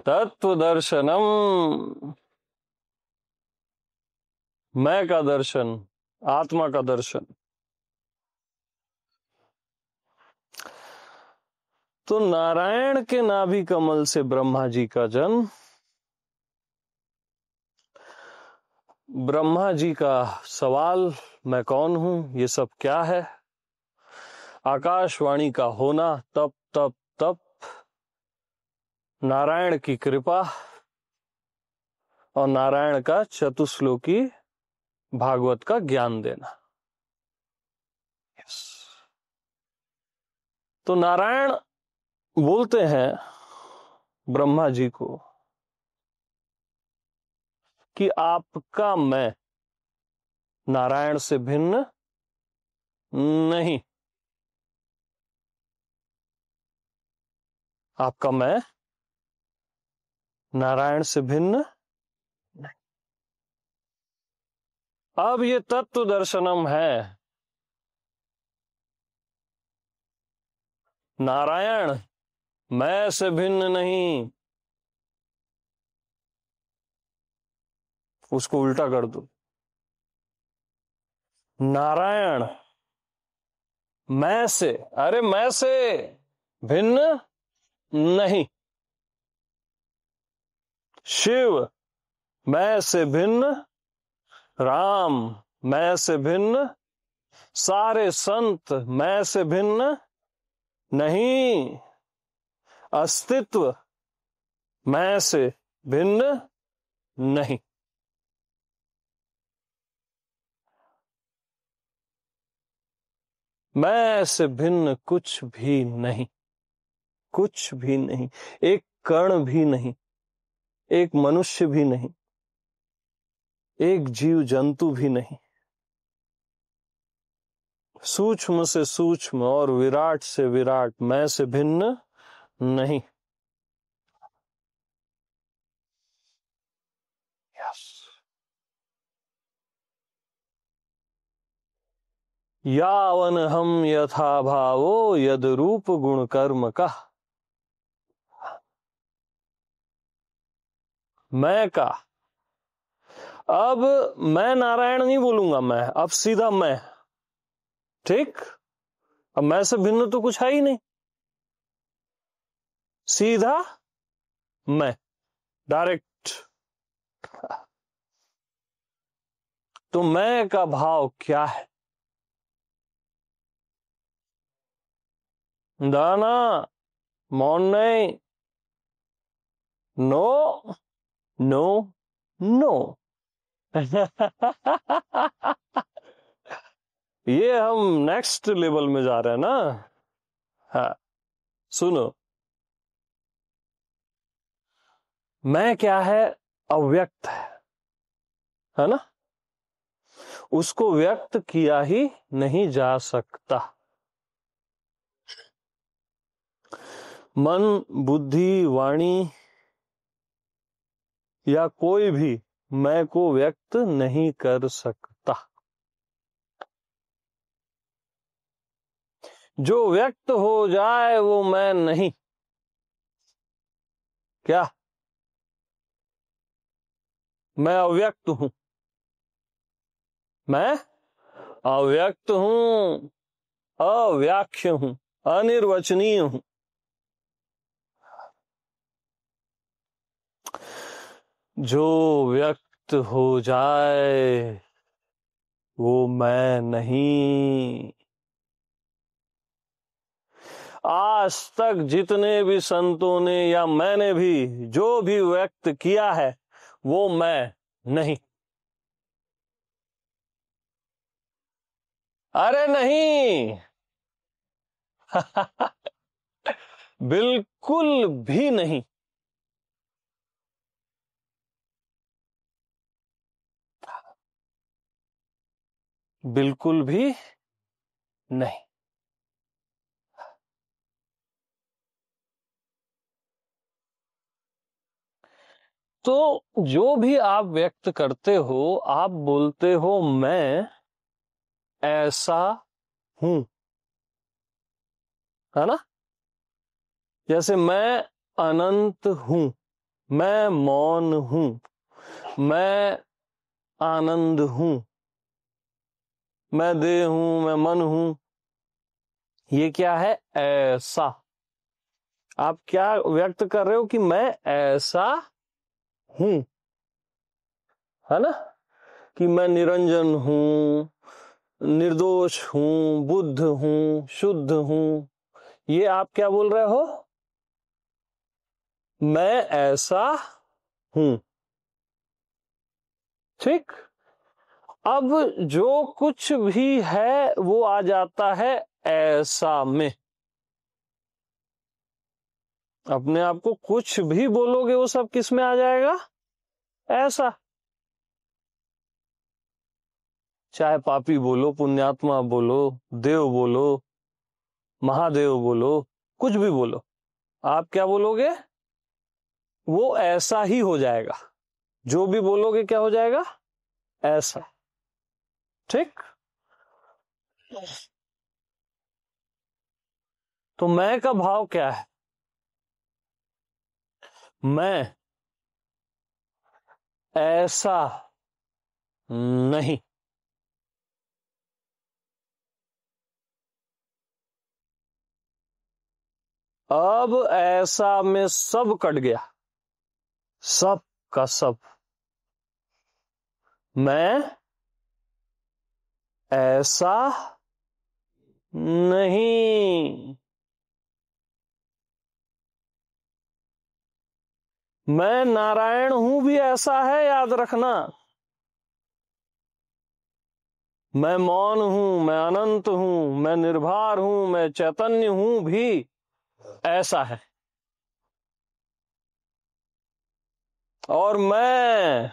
तत्व दर्शनम, मैं का दर्शन, आत्मा का दर्शन। तो नारायण के नाभि कमल से ब्रह्मा जी का जन्म, ब्रह्मा जी का सवाल मैं कौन हूं, ये सब क्या है, आकाशवाणी का होना, तप तप तप, नारायण की कृपा और नारायण का चतुश्लोकी भागवत का ज्ञान देना। तो नारायण बोलते हैं ब्रह्मा जी को कि आपका मैं नारायण से भिन्न नहीं, आपका मैं नारायण से भिन्न नहीं। अब ये तत्व दर्शनम है, नारायण मैं से भिन्न नहीं, उसको उल्टा कर दो, नारायण मैं से, अरे मैं से भिन्न नहीं, शिव मैं से भिन्न, राम मैं से भिन्न, सारे संत मैं से भिन्न नहीं, अस्तित्व मैं से भिन्न नहीं। मैं से भिन्न कुछ भी नहीं, कुछ भी नहीं, एक कण भी नहीं, एक मनुष्य भी नहीं, एक जीव जंतु भी नहीं, सूक्ष्म से सूक्ष्म और विराट से विराट मैं से भिन्न नहीं। यावन हम यथा भावो यद रूप गुण कर्म का, मैं का, अब मैं नारायण नहीं बोलूंगा, मैं अब सीधा मैं, ठीक, अब मैं से भिन्न तो कुछ है ही नहीं, सीधा मैं, डायरेक्ट। तो मैं का भाव क्या है? दाना, मॉर्निंग, नो नो नो। ये हम नेक्स्ट लेवल में जा रहे हैं ना। हाँ, सुनो, मैं क्या है? अव्यक्त है ना, उसको व्यक्त किया ही नहीं जा सकता। मन, बुद्धि, वाणी या कोई भी मैं को व्यक्त नहीं कर सकता। जो व्यक्त हो जाए वो मैं नहीं। क्या? मैं अव्यक्त हूं, मैं अव्यक्त हूं, अव्याख्य हूं, अनिर्वचनीय हूं। जो व्यक्त हो जाए वो मैं नहीं। आज तक जितने भी संतों ने या मैंने भी जो भी व्यक्त किया है वो मैं नहीं। अरे नहीं। बिल्कुल भी नहीं। बिल्कुल भी नहीं। तो जो भी आप व्यक्त करते हो, आप बोलते हो मैं ऐसा हूं, है ना। जैसे मैं अनंत हूं, मैं मौन हूं, मैं आनंद हूं, मैं देह हूं, मैं मन हूं। ये क्या है? ऐसा। आप क्या व्यक्त कर रहे हो कि मैं ऐसा हूं, है ना? कि मैं निरंजन हूं, निर्दोष हूं, बुद्ध हूं, शुद्ध हूं। ये आप क्या बोल रहे हो? मैं ऐसा हूं। ठीक। अब जो कुछ भी है वो आ जाता है ऐसा में। अपने आप को कुछ भी बोलोगे वो सब किस में आ जाएगा? ऐसा। चाहे पापी बोलो, पुण्यात्मा बोलो, देव बोलो, महादेव बोलो, कुछ भी बोलो, आप क्या बोलोगे? वो ऐसा ही हो जाएगा। जो भी बोलोगे क्या हो जाएगा? ऐसा। ठीक। तो मैं का भाव क्या है? मैं ऐसा नहीं। अब ऐसा में सब कट गया, सब का सब। मैं ऐसा नहीं। मैं नारायण हूं भी ऐसा है, याद रखना। मैं मौन हूं, मैं अनंत हूं, मैं निर्भर हूं, मैं चैतन्य हूं भी ऐसा है। और मैं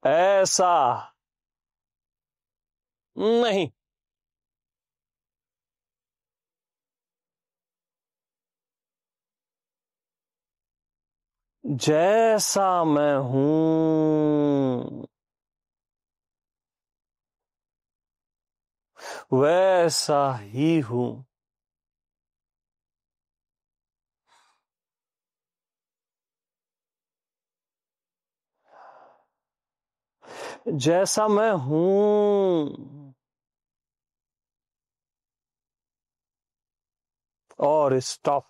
ऐसा नहीं। जैसा मैं हूं वैसा ही हूं। जैसा मैं हूं। और स्टॉप।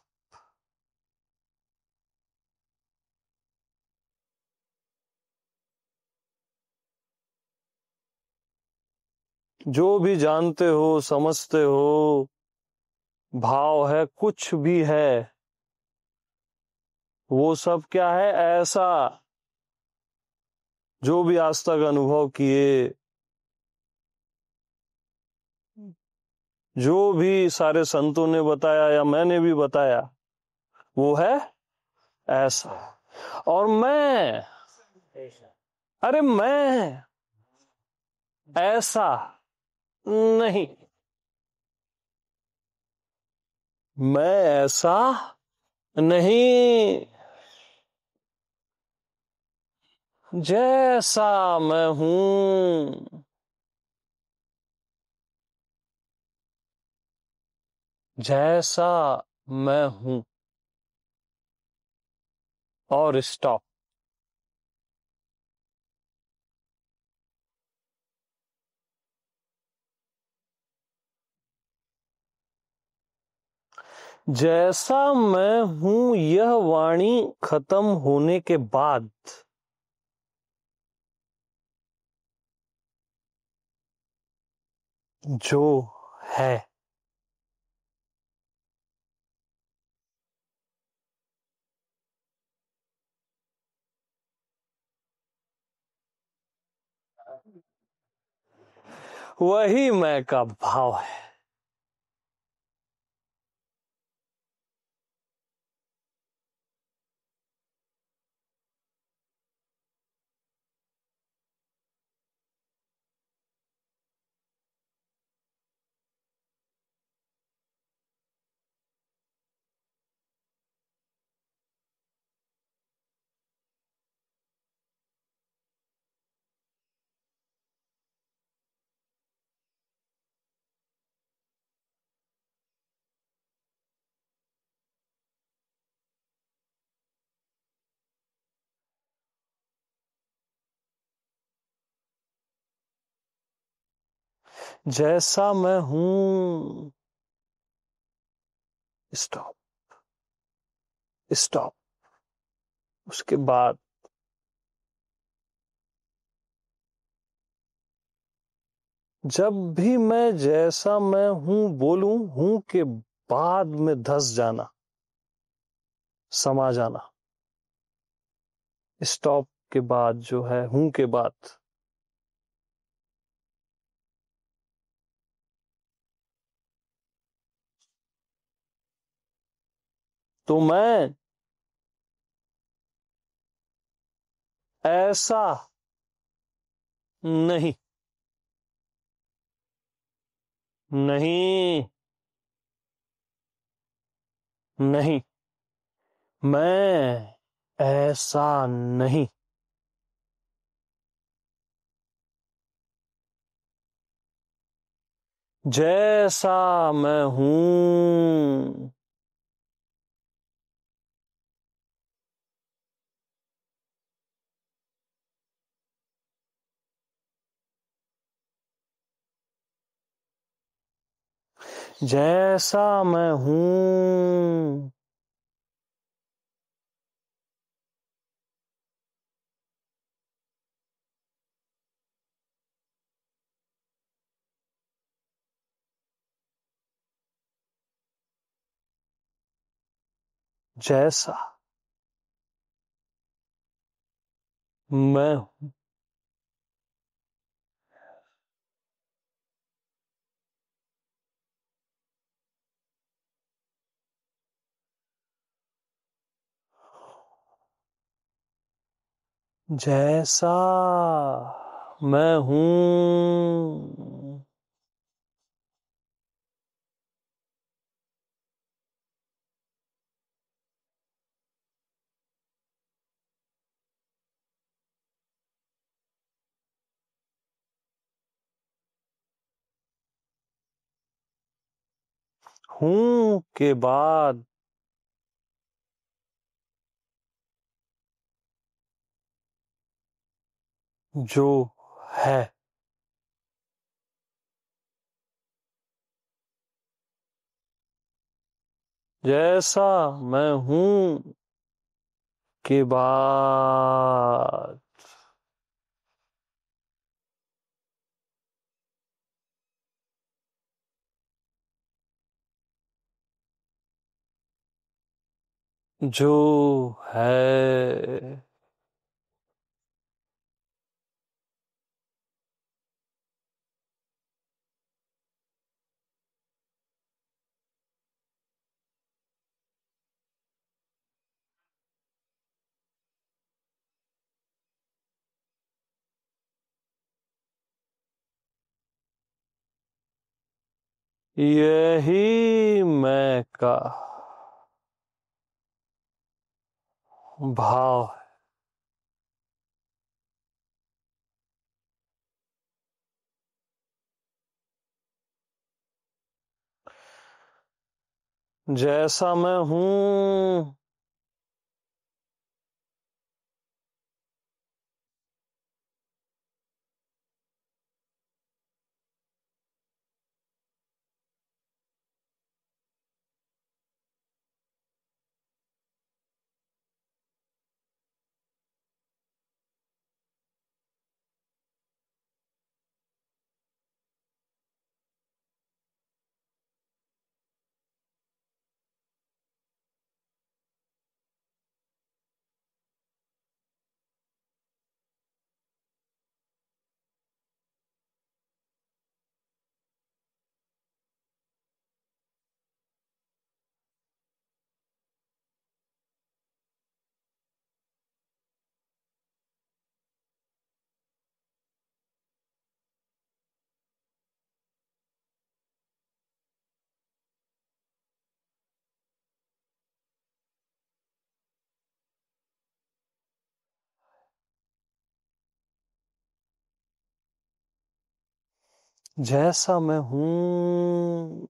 जो भी जानते हो, समझते हो, भाव है, कुछ भी है, वो सब क्या है? ऐसा। जो भी आज तक अनुभव किए, जो भी सारे संतों ने बताया या मैंने भी बताया, वो है ऐसा। और मैं, अरे मैं ऐसा नहीं। मैं ऐसा नहीं। जैसा मैं हूं, जैसा मैं हूं। और स्टॉप। जैसा मैं हूं, यह वाणी खत्म होने के बाद जो है, वही मैं का भाव है। जैसा मैं हूं, स्टॉप, स्टॉप। उसके बाद जब भी मैं जैसा मैं हूं बोलूं, हूं के बाद में धस जाना, समा जाना। स्टॉप के बाद जो है, हूं के बाद। तो मैं ऐसा नहीं, नहीं, नहीं, मैं ऐसा नहीं। जैसा मैं हूं, जैसा मैं हूं, जैसा मैं जैसा मैं हूं, हूं के बाद जो है, जैसा मैं हूं के बाद जो है, यही मैं का भाव है। जैसा मैं हूं, जैसा मैं हूं,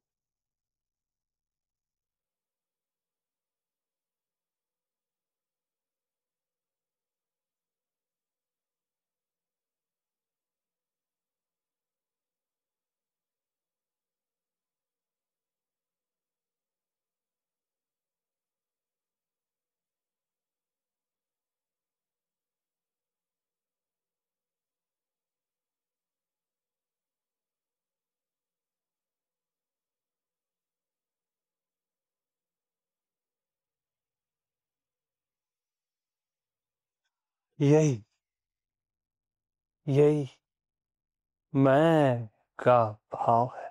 यही यही मैं का भाव है।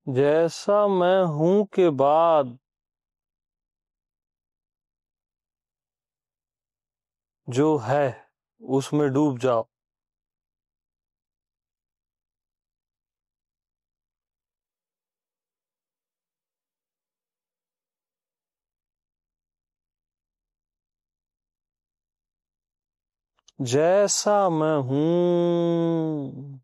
जैसा मैं हूं के बाद जो है उसमें डूब जाओ। जैसा मैं हूं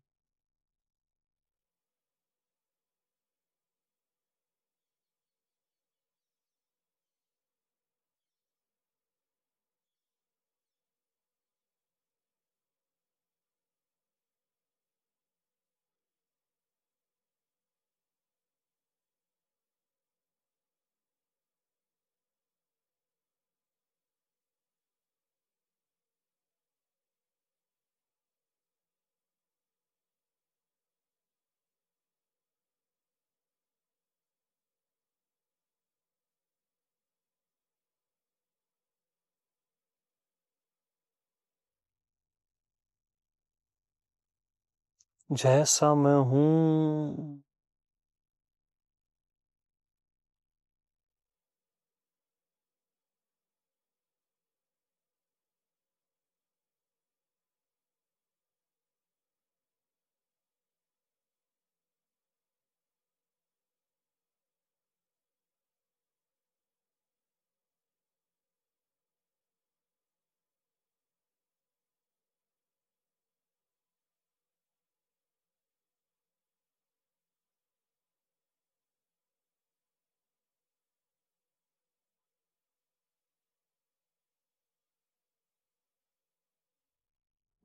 जैसा मैं हूं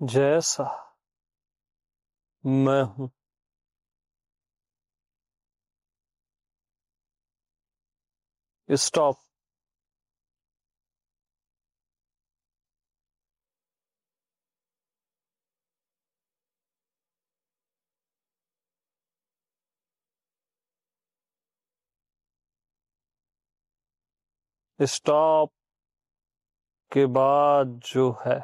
जैसा मैं हूं। स्टॉप। स्टॉप के बाद जो है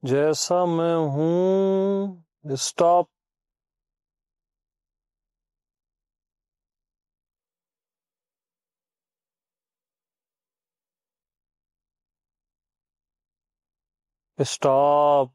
जैसा मैं हूं। स्टॉप। स्टॉप।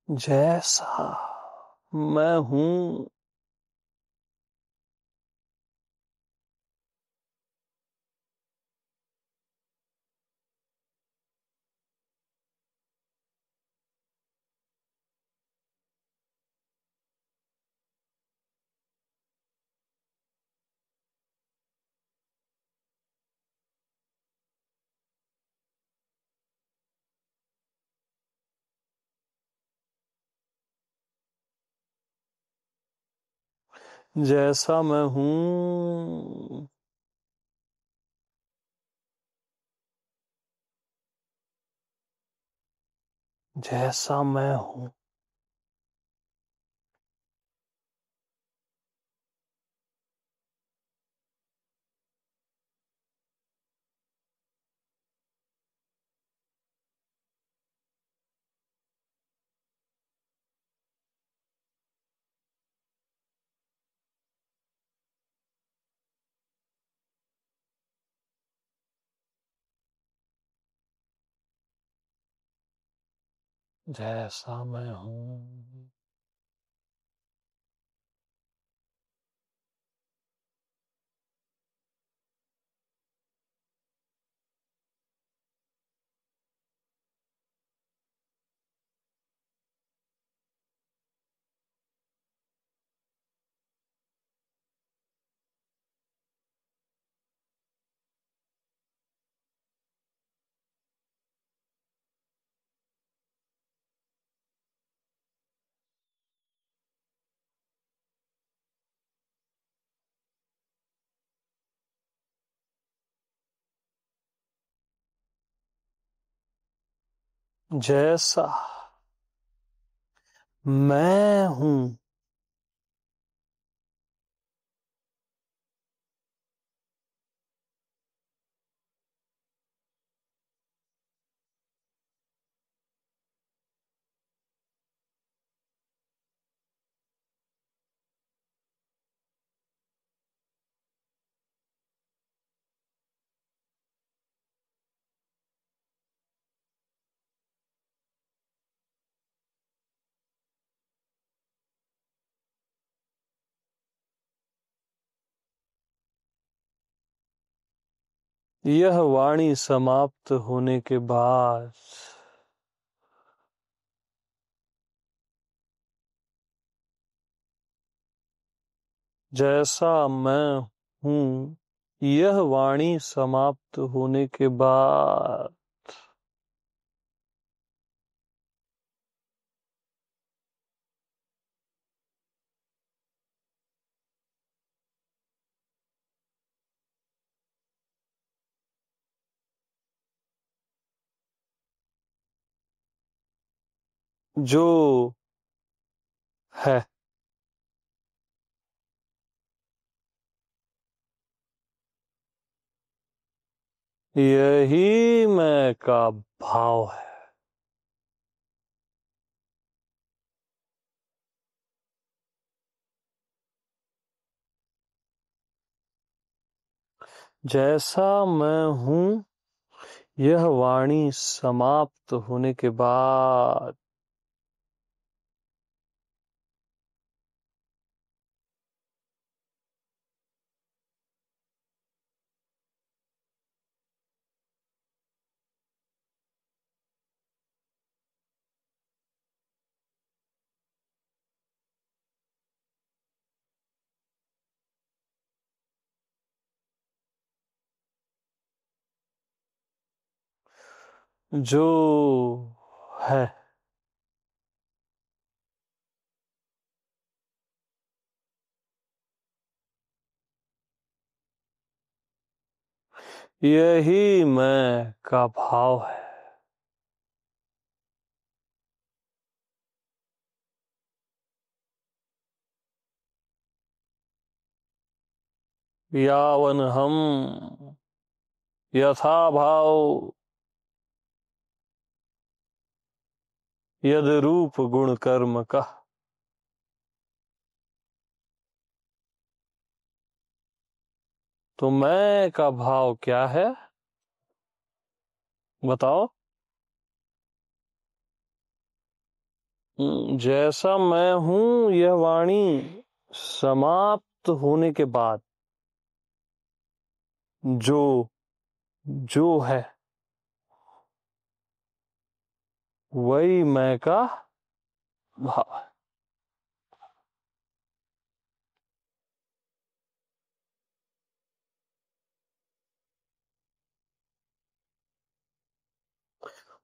जैसा मैं हूं। जैसा मैं हूं, जैसा मैं हूं, जैसा मैं हूं। जैसा मैं हूं, यह वाणी समाप्त होने के बाद जैसा मैं हूं, यह वाणी समाप्त होने के बाद जो है, यही मैं का भाव है। जैसा मैं हूं, यह वाणी समाप्त होने के बाद जो है, यही मैं का भाव है। यावन हम यथा भाव यद रूप गुण कर्म का, तो मैं का भाव क्या है, बताओ। जैसा मैं हूं, यह वाणी समाप्त होने के बाद जो जो है, वही मैं का भाव है।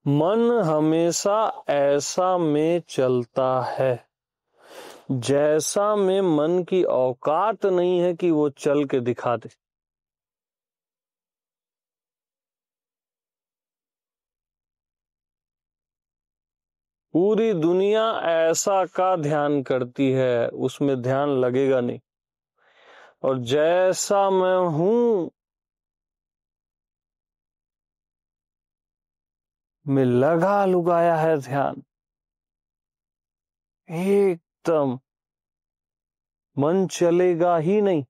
मन हमेशा ऐसा में चलता है जैसा में मन की औकात नहीं है कि वो चल के दिखा दे। पूरी दुनिया ऐसा का ध्यान करती है, उसमें ध्यान लगेगा नहीं। और जैसा मैं हूं में लगा लुगाया है ध्यान, एकदम मन चलेगा ही नहीं,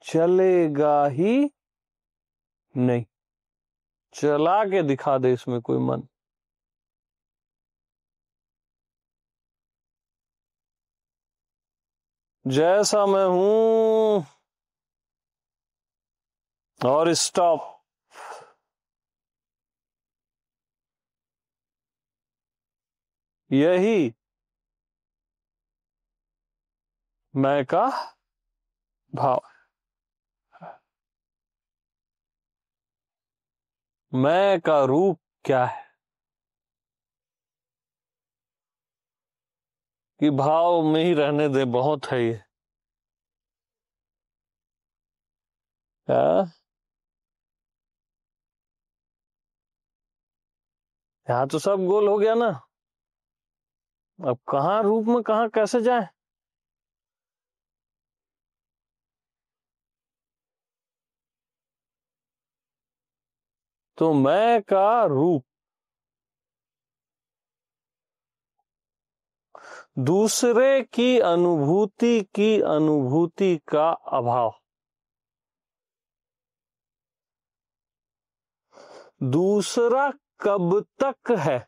चलेगा ही नहीं। चला के दिखा दे इसमें कोई मन। जैसा मैं हूं और स्टॉप। यही मैं का भाव। मैं का रूप क्या है कि भाव में ही रहने दे, बहुत है ये। यहाँ तो सब गोल हो गया ना, अब कहाँ रूप में कहाँ कैसे जाए। तो मैं का रूप दूसरे की अनुभूति का अभाव। दूसरा कब तक है?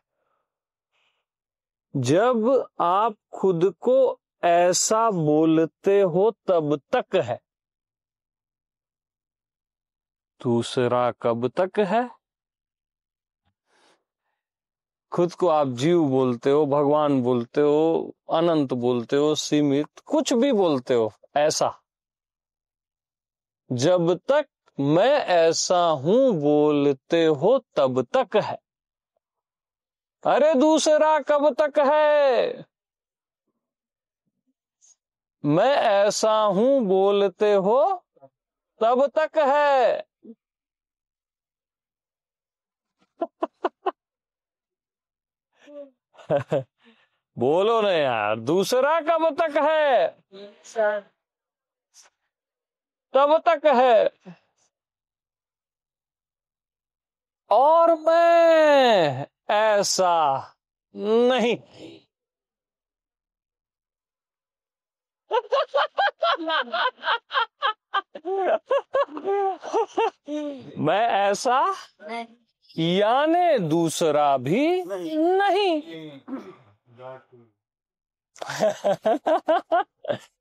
जब आप खुद को ऐसा बोलते हो तब तक है। दूसरा कब तक है? खुद को आप जीव बोलते हो, भगवान बोलते हो, अनंत बोलते हो, सीमित, कुछ भी बोलते हो ऐसा। जब तक मैं ऐसा हूं बोलते हो तब तक है। अरे दूसरा कब तक है? मैं ऐसा हूं बोलते हो तब तक है। बोलो ना यार, दूसरा कब तक है? तब तक है। और मैं ऐसा नहीं। मैं ऐसा यानी दूसरा भी नहीं।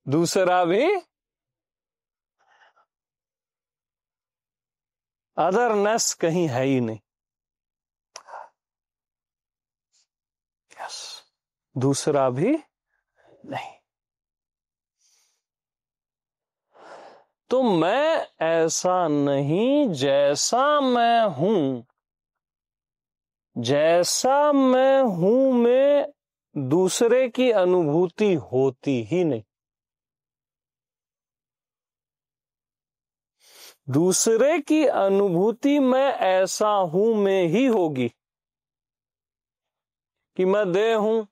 दूसरा भी, अदरनेस कहीं है ही नहीं। यस, दूसरा भी नहीं। तो मैं ऐसा नहीं, जैसा मैं हूं, जैसा मैं हूं में दूसरे की अनुभूति होती ही नहीं। दूसरे की अनुभूति मैं ऐसा हूं में ही होगी। कि मैं देह हूं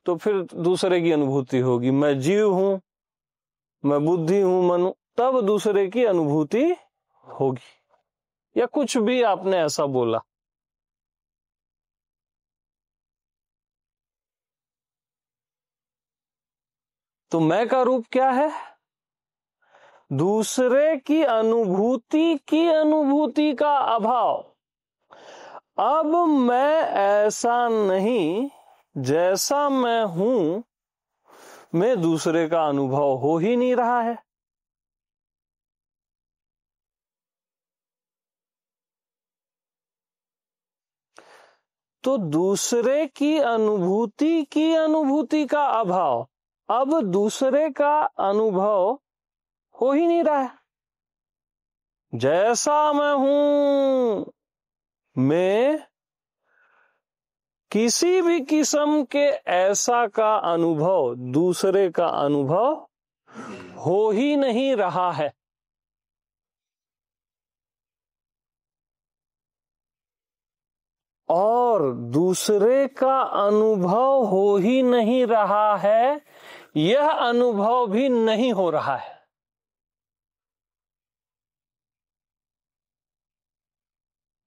तो फिर दूसरे की अनुभूति होगी। मैं जीव हूं, मैं बुद्धि हूं, मन हूं, तब दूसरे की अनुभूति होगी। या कुछ भी आपने ऐसा बोला। तो मैं का रूप क्या है? दूसरे की अनुभूति का अभाव। अब मैं ऐसा नहीं, जैसा मैं हूं में दूसरे का अनुभव हो ही नहीं रहा है। तो दूसरे की अनुभूति का अभाव, अब दूसरे का अनुभव हो ही नहीं रहा है। जैसा मैं हूं में किसी भी किस्म के ऐसा का अनुभव दूसरे का अनुभव हो ही नहीं रहा है। और दूसरे का अनुभव हो ही नहीं रहा है, यह अनुभव भी नहीं हो रहा है।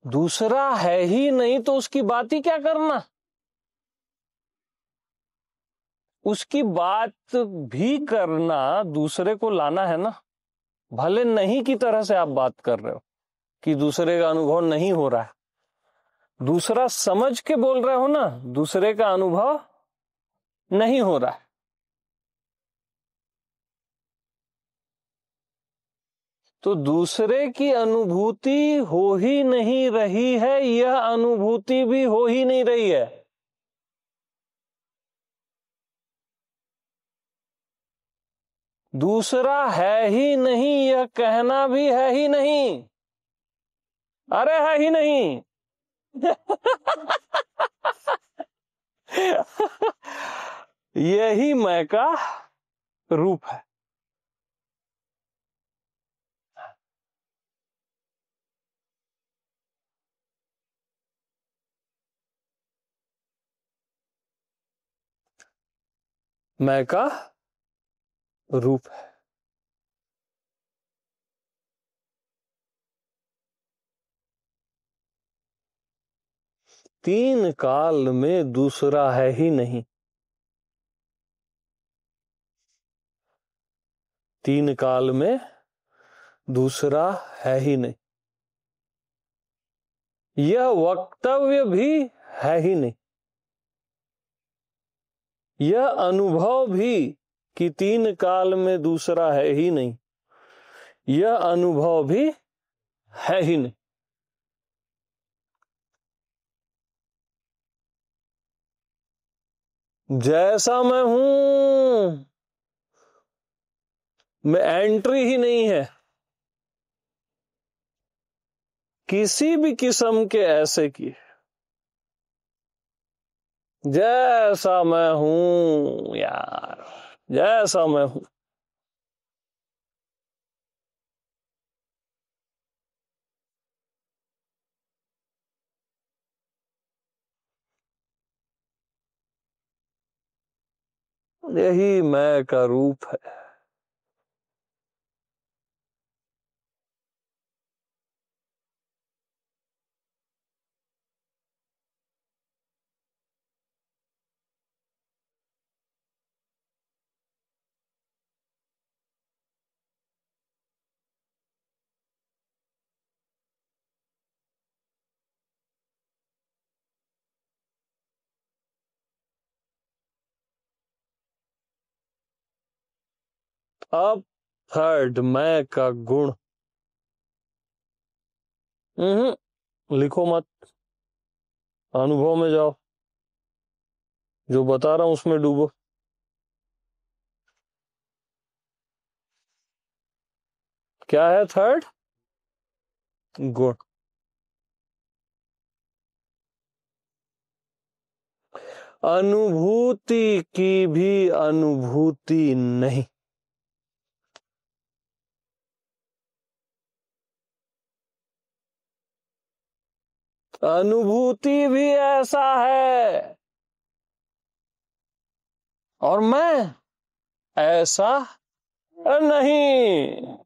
दूसरा है ही नहीं तो उसकी बात ही क्या करना। उसकी बात भी करना दूसरे को लाना है ना। भले नहीं की तरह से आप बात कर रहे हो कि दूसरे का अनुभव नहीं हो रहा है, दूसरा समझ के बोल रहे हो ना, दूसरे का अनुभव नहीं हो रहा है। तो दूसरे की अनुभूति हो ही नहीं रही है, यह अनुभूति भी हो ही नहीं रही है। दूसरा है ही नहीं, यह कहना भी है ही नहीं। अरे है ही नहीं। यही मैं का रूप है। मैं का रूप है। तीन काल में दूसरा है ही नहीं। तीन काल में दूसरा है ही नहीं। यह वक्तव्य भी है ही नहीं। यह अनुभव भी कि तीन काल में दूसरा है ही नहीं, यह अनुभव भी है ही नहीं। जैसा मैं हूं में एंट्री ही नहीं है किसी भी किस्म के ऐसे की। जैसा मैं हूं यार, जैसा मैं हूं। यही मैं का रूप है। अब थर्ड मैं का गुण। लिखो मत, अनुभव में जाओ, जो बता रहा हूं उसमें डूबो। क्या है थर्ड गुण? अनुभूति की भी अनुभूति नहीं। अनुभूति भी ऐसा है और मैं ऐसा नहीं।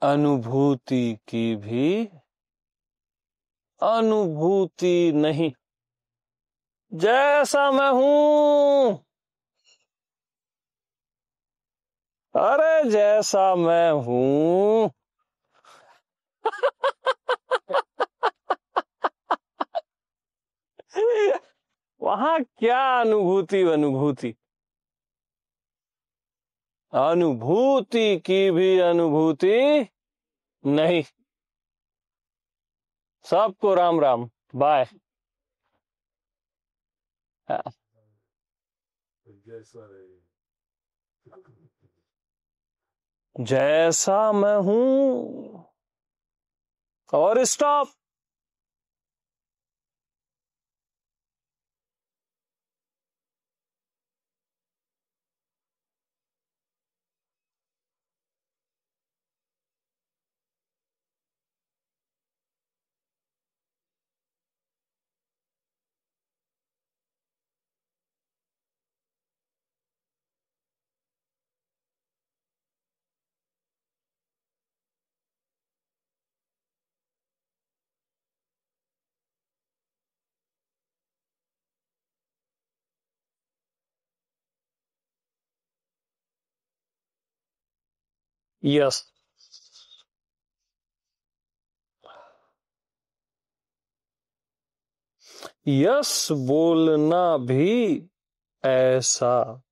अनुभूति की भी अनुभूति नहीं। जैसा मैं हूं, अरे जैसा मैं हूं। वहां क्या अनुभूति अनुभूति? अनुभूति की भी अनुभूति नहीं। सबको राम राम, बाय। जैसा मैं हूं और स्टॉप। यस, यस बोलना भी ऐसा,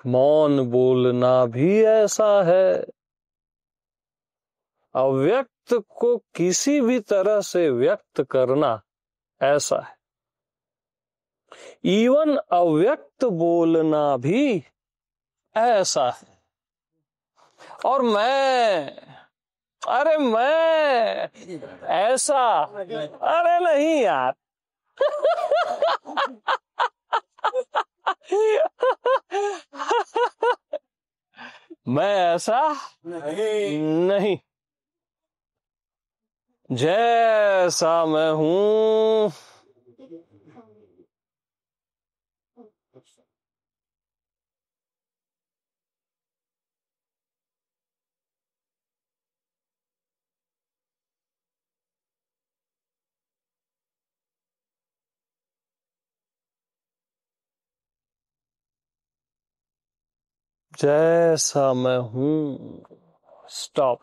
मौन बोलना भी ऐसा है। अव्यक्त को किसी भी तरह से व्यक्त करना ऐसा है। इवन अव्यक्त बोलना भी ऐसा है। और अरे मैं ऐसा, अरे नहीं यार। मैं ऐसा नहीं, जैसा मैं हूं जैसा मैं हूं। स्टॉप।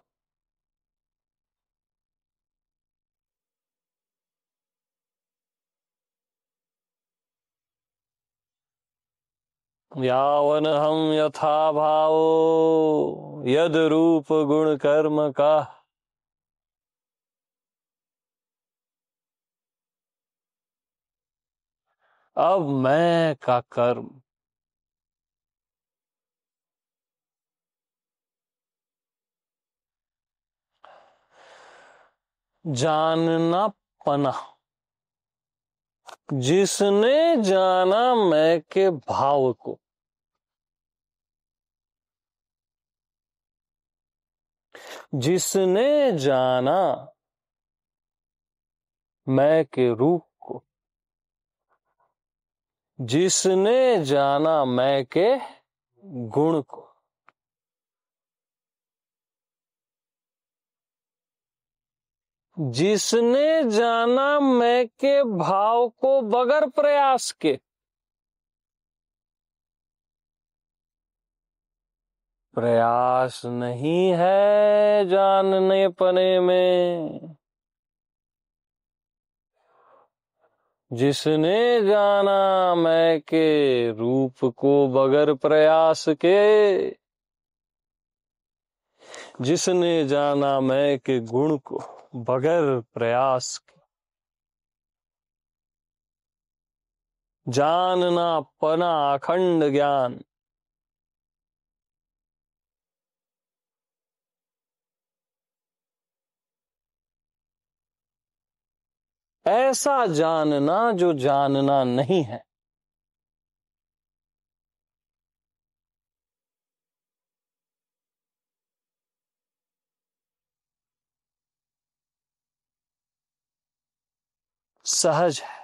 यावन हम यथा भावो यद रूप गुण कर्म का। अब मैं का कर्म, जानना पना। जिसने जाना मैं के भाव को, जिसने जाना मैं के रूप को, जिसने जाना मैं के गुण को, जिसने जाना मैं के भाव को बगैर प्रयास के, प्रयास नहीं है जानने पने में। जिसने जाना मैं के रूप को बगैर प्रयास के, जिसने जाना मैं के गुण को बगैर प्रयास के, जानना पना अखंड ज्ञान। ऐसा जानना जो जानना नहीं है। सहज है।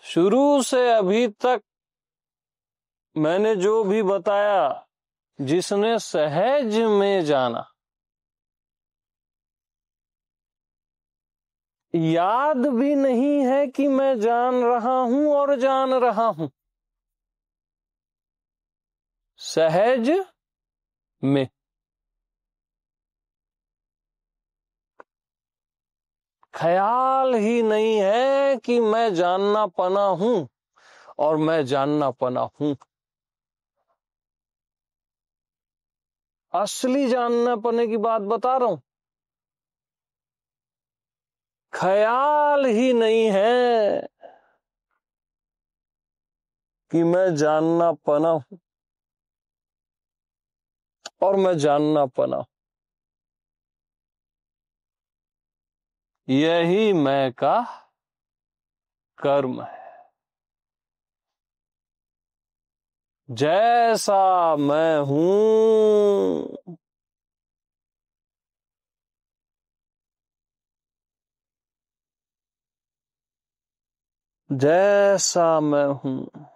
शुरू से अभी तक मैंने जो भी बताया, जिसने सहज में जाना, याद भी नहीं है कि मैं जान रहा हूं और जान रहा हूं। सहज में ख्याल ही नहीं है कि मैं जानना पना हूं और मैं जानना पना हूं। असली जानना पने की बात बता रहा हूं। ख्याल ही नहीं है कि मैं जानना पना हूं और मैं जानना पना हूं। यही मैं का कर्म है। जैसा मैं हूं, जैसा मैं हूं,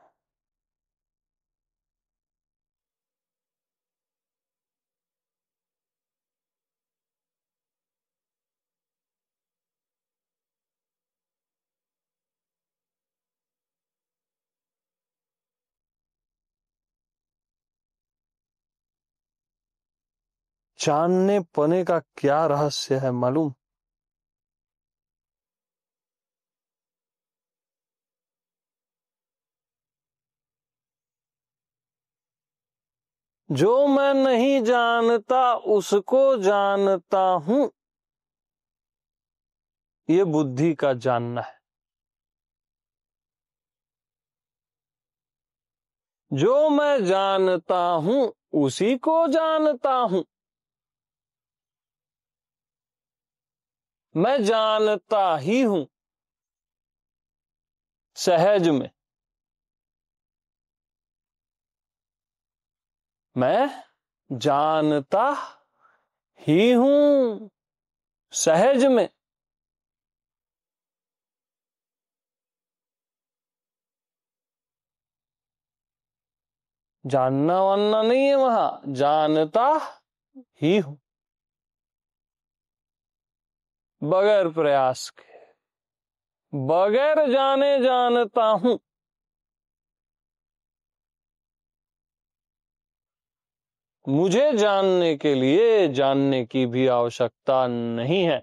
जानने पने का क्या रहस्य है मालूम? जो मैं नहीं जानता उसको जानता हूं, ये बुद्धि का जानना है। जो मैं जानता हूं उसी को जानता हूं। मैं जानता ही हूं सहज में। मैं जानता ही हूं सहज में। जानना वानना नहीं है वहां, जानता ही हूं बगैर प्रयास के, बगैर जाने जानता हूं। मुझे जानने के लिए जानने की भी आवश्यकता नहीं है।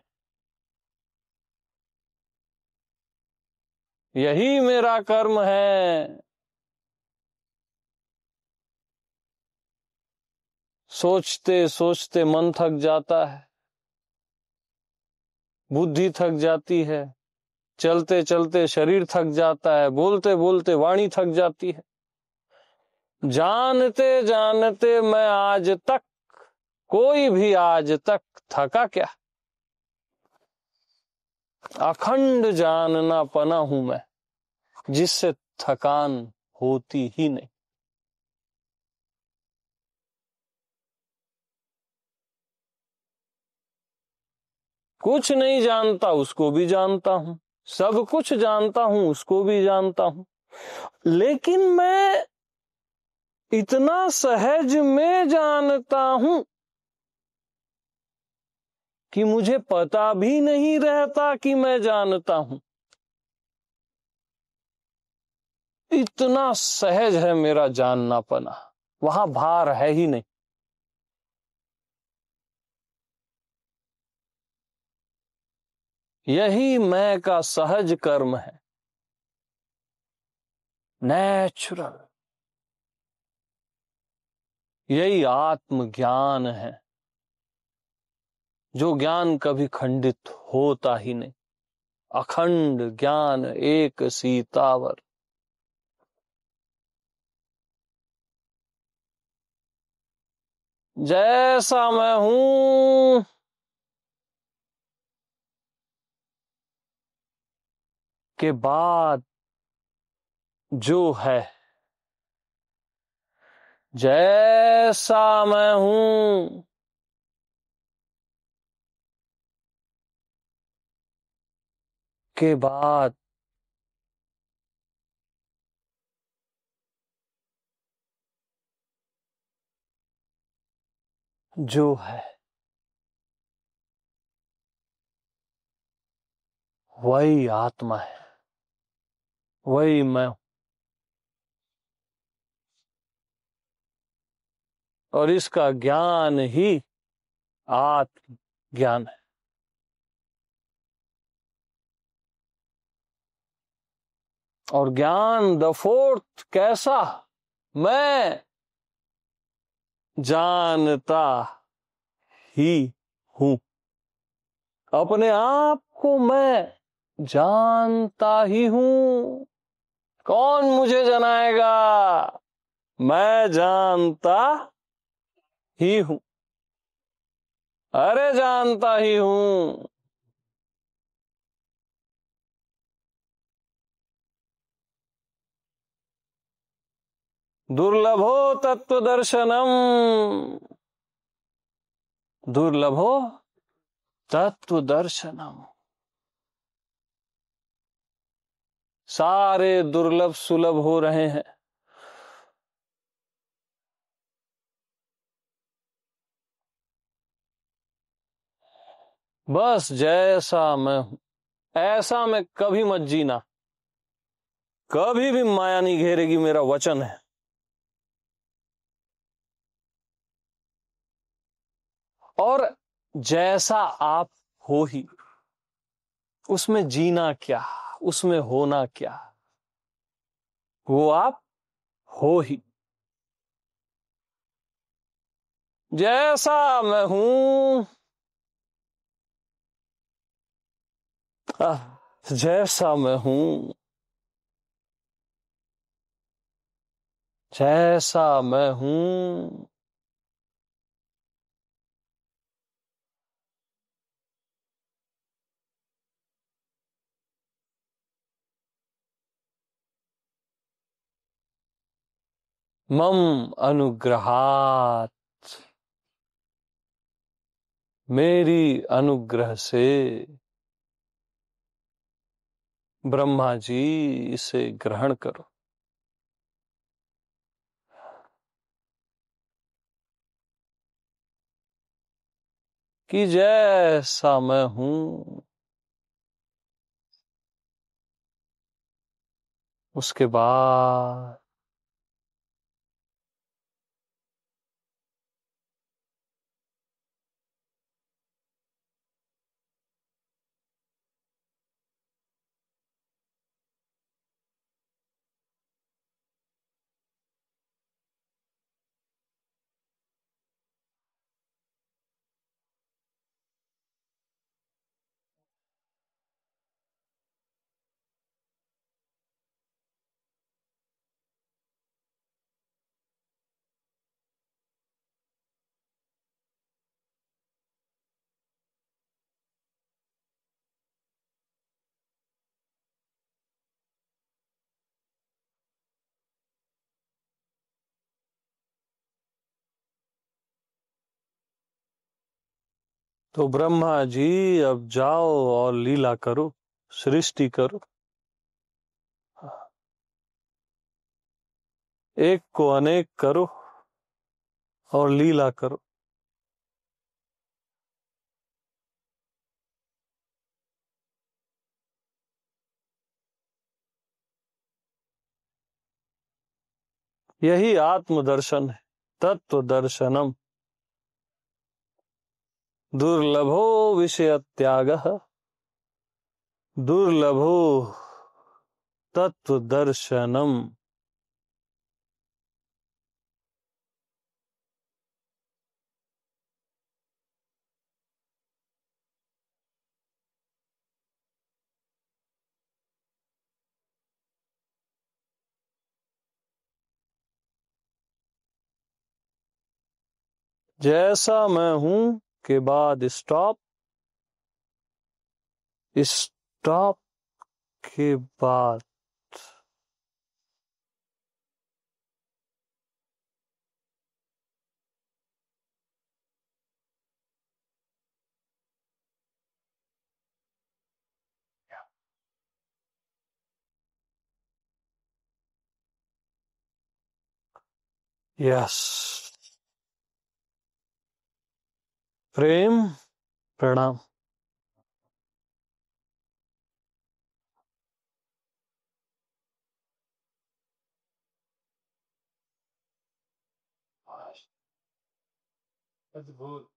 यही मेरा कर्म है। सोचते सोचते मन थक जाता है, बुद्धि थक जाती है, चलते चलते शरीर थक जाता है, बोलते बोलते वाणी थक जाती है। जानते जानते मैं आज तक, कोई भी आज तक थका क्या? अखंड जानना पना हूं मैं, जिससे थकान होती ही नहीं। कुछ नहीं जानता उसको भी जानता हूं, सब कुछ जानता हूं उसको भी जानता हूं, लेकिन मैं इतना सहज में जानता हूं कि मुझे पता भी नहीं रहता कि मैं जानता हूं। इतना सहज है मेरा जाननापना, वहां भार है ही नहीं। यही मैं का सहज कर्म है, नेचुरल। यही आत्मज्ञान है, जो ज्ञान कभी खंडित होता ही नहीं। अखंड ज्ञान एक सीतावर। जैसा मैं हूं के बाद जो है, जैसा मैं हूं के बाद जो है, वही आत्मा है, वही मैं हूं। और इसका ज्ञान ही आत्म ज्ञान है। और ज्ञान द फोर्थ कैसा? मैं जानता ही हूं, अपने आप को मैं जानता ही हूं। कौन मुझे जनाएगा? मैं जानता ही हूं, अरे जानता ही हूं। दुर्लभो तत्व दर्शनम, दुर्लभो तत्व दर्शनम। सारे दुर्लभ सुलभ हो रहे हैं। बस जैसा मैं हूं ऐसा मैं कभी मत जीना, कभी भी माया नहीं घेरेगी, मेरा वचन है। और जैसा आप हो ही, उसमें जीना क्या, उसमें होना क्या, वो आप हो ही। जैसा मैं हूं, जैसा मैं हूं, जैसा मैं हूं। मम अनुग्रहात, मेरी अनुग्रह से। ब्रह्मा जी इसे ग्रहण करो कि जैसा मैं हूं। उसके बाद तो ब्रह्मा जी अब जाओ और लीला करो, सृष्टि करो। एक को अनेक करो और लीला करो। यही आत्मदर्शन है, तत्व दर्शनम। दुर्लभो विषय त्याग, दुर्लभो तत्व दर्शनम। जैसा मैं हूं के बाद स्टॉप, स्टॉप के बाद यस, प्रेम प्रणाम। अद्भुत।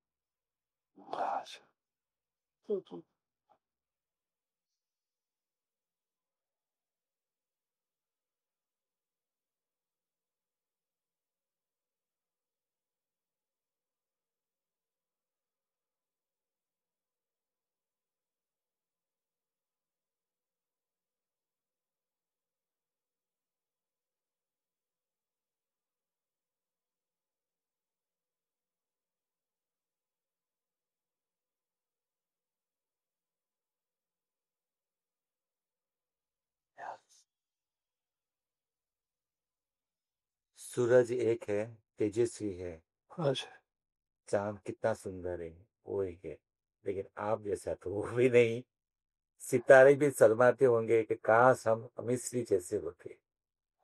सूरज एक है, तेजस्वी है। अच्छा। चांद कितना सुंदर है, वो एक है। लेकिन आप जैसा तो वो भी नहीं। सितारे भी शर्माते होंगे कि काश हम मिस्री जैसे होते,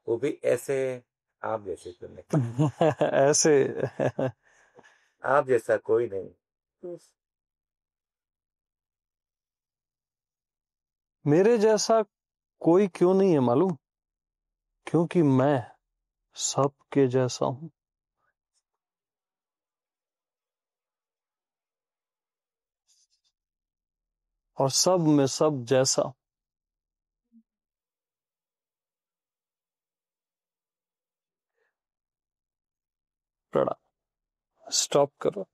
वो भी ऐसे। आप जैसे तो नहीं। ऐसे। आप जैसा कोई नहीं। मेरे जैसा कोई क्यों नहीं है मालूम? क्योंकि मैं सबके जैसा हूं, और सब में सब जैसा। प्रणाम। स्टॉप करो।